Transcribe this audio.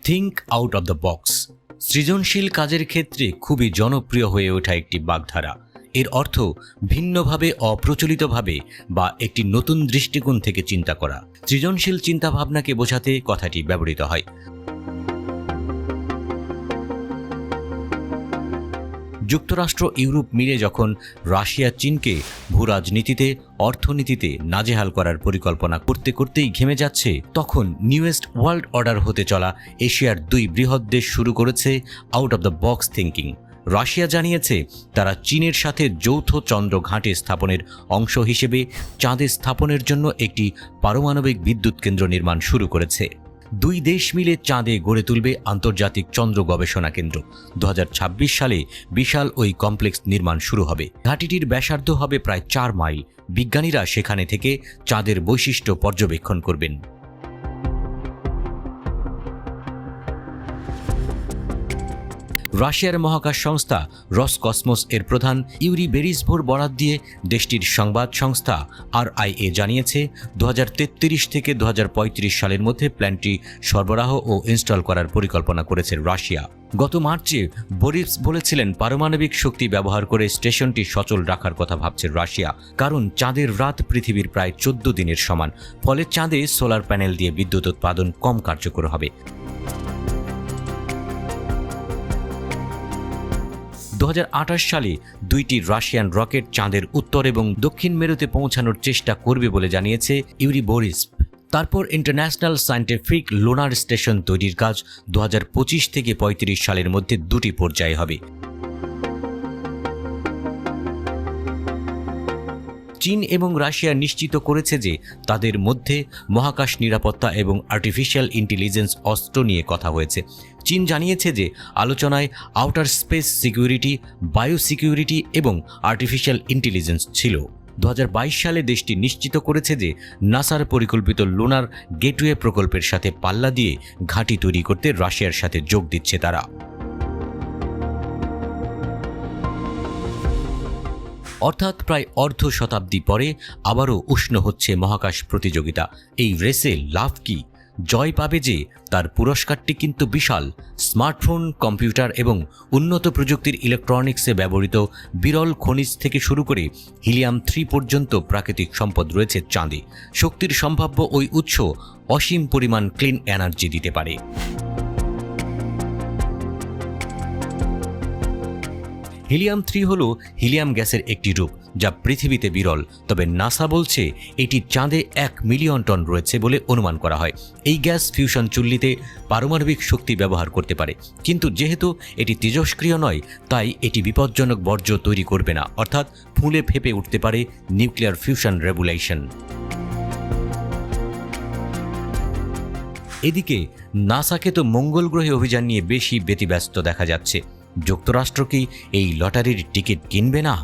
Think out of the box সৃজনশীল কাজের ক্ষেত্রে খুবই জনপ্রিয় হয়ে ওঠা একটি বাগধারা। এর অর্থ ভিন্নভাবে, অপ্রচলিতভাবে বা একটি নতুন দৃষ্টিকোণ থেকে চিন্তা করা। সৃজনশীল চিন্তাভাবনাকে বোঝাতে কথাটি ব্যবহৃত হয়। যুক্তরাষ্ট্র ইউরোপ মিলে যখন রাশিয়া চীনকে ভূরাজনীতিতে, অর্থনীতিতে নাজেহাল করার পরিকল্পনা করতে করতেই ঘেমে যাচ্ছে, তখন নিউয়েস্ট ওয়ার্ল্ড অর্ডার হতে চলা এশিয়ার দুই বৃহৎ দেশ শুরু করেছে out of the box thinking. Russia জানিয়েছে তারা চীনের সাথে যৌথ চন্দ্র ঘাঁটি স্থাপনের অংশ হিসেবে চাঁদে স্থাপনের জন্য একটি পারমাণবিক বিদ্যুৎ কেন্দ্র নির্মাণ শুরু করেছে। দুই দেশ মিলে চাঁদে গড়ে তুলবে আন্তর্জাতিক চন্দ্র গবেষণা কেন্দ্র। 2026 সালে বিশাল ওই কমপ্লেক্স নির্মাণ শুরু হবে। ঘাঁটিটির ব্যাসার্ধ হবে প্রায় 4 মাইল। বিজ্ঞানীরা সেখানে থেকে চাঁদের বৈশিষ্ট্য পর্যবেক্ষণ করবেন। রাশিয়ার মহাকাশ সংস্থা রসকসমস এর প্রধান ইউরি বেরিসভোর বরাত দিয়ে দেশটির সংবাদ সংস্থা RIA জানিয়েছে 2033 থেকে 2035 সালের মধ্যে প্ল্যানটি সরবরাহ ও ইনস্টল করার পরিকল্পনা করেছে রাশিয়া। গত মার্চে বরিস বলেছিলেন পারমাণবিক শক্তি ব্যবহার করে স্টেশনটি সচল রাখার কথা ভাবছে রাশিয়া, কারণ চাঁদের রাত পৃথিবীর প্রায় 14 দিনের সমান। ফলে চাঁদে সোলার প্যানেল দিয়ে বিদ্যুৎ উৎপাদন কম কার্যকর হবে। 2028 সালে দুইটি রাশিয়ান রকেট চাঁদের উত্তর এবং দক্ষিণ মেরুতে পৌঁছানোর চেষ্টা করবে বলে জানিয়েছে ইউরি বরিস। তারপর ইন্টারন্যাশনাল সায়েন্টিফিক লুনার স্টেশন তৈরির কাজ 2025 থেকে 35 সালের মধ্যে দুটি পর্যায়ে হবে। চীন এবং রাশিয়া নিশ্চিত করেছে যে তাদের মধ্যে মহাকাশ নিরাপত্তা এবং আর্টিফিশিয়াল ইন্টেলিজেন্স অস্ত্র নিয়ে কথা হয়েছে। চীন জানিয়েছে যে আলোচনায় outer space security, bio security এবং আর্টিফিশিয়াল ইন্টেলিজেন্স ছিল। 2022 সালে দেশটি নিশ্চিত করেছে যে নাসার পরিকল্পিত লুনার গেটওয়ে প্রকল্পের সাথে পাল্লা দিয়ে ঘাঁটি তৈরি করতে রাশিয়ার সাথে যোগ দিচ্ছে তারা। অর্থাৎ প্রায় অর্ধ শতাব্দী পরে আবারও উষ্ণ হচ্ছে মহাকাশ প্রতিযোগিতা। এই রেসে লাভ কি? জয় পাবে যে, তার পুরস্কারটি কিন্তু বিশাল। স্মার্টফোন, কম্পিউটার এবং উন্নত প্রযুক্তির ইলেকট্রনিক্সে ব্যবহৃত বিরল খনিজ থেকে শুরু করে হিলিয়াম-3 পর্যন্ত প্রাকৃতিক সম্পদ রয়েছে চাঁদে। শক্তির সম্ভাব্য ওই উৎস অসীম পরিমাণ ক্লিন এনার্জি দিতে পারে। হিলিয়াম-3 হল হিলিয়াম গ্যাসের একটি রূপ যা পৃথিবীতে বিরল, তবে নাসা বলছে এটি চাঁদে 1 মিলিয়ন টন রয়েছে বলে অনুমান করা হয়। এই গ্যাস ফিউশন চুল্লিতে পারমাণবিক শক্তি ব্যবহার করতে পারে, কিন্তু যেহেতু এটি তেজস্ক্রিয় নয়, তাই এটি বিপজ্জনক বর্জ্য তৈরি করবে না, অর্থাৎ ফুলে ফেপে উঠতে পারে নিউক্লিয়ার ফিউশন রেভুলেশন। এদিকে নাসাকে তো মঙ্গল গ্রহে অভিযান নিয়ে বেশি ব্যতিব্যস্ত দেখা যাচ্ছে। যুক্তরাষ্ট্র কি এই লটারির টিকিট কিনবে না?